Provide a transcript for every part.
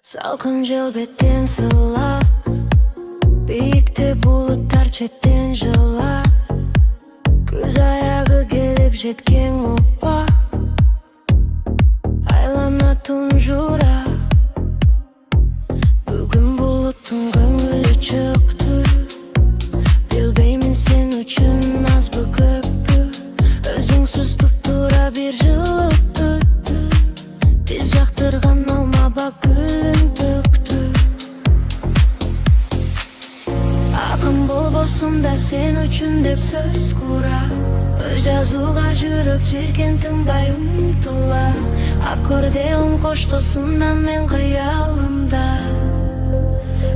Salkın jelbetten sılap, biykte bulutlar çetten жылап, көз аяғы келіп жеткен опа, айлана тұнжыра. Бүгін бұлыттың көңілі чықты, білбеймін сен үшін аз ба көп пе. Өзіңсіз тұра бір жыл өтті, тез жақтырған алма бақ гүлін төкті. Ақын болбосым да сен үшін деп сөз құра, бір жазуға жүрек жерген тынбай ұмтыла. Аккордеон қоштасында мен қиялымда,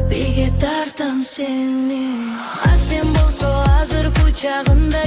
биге тартам сені. А сен болса азыр құшағында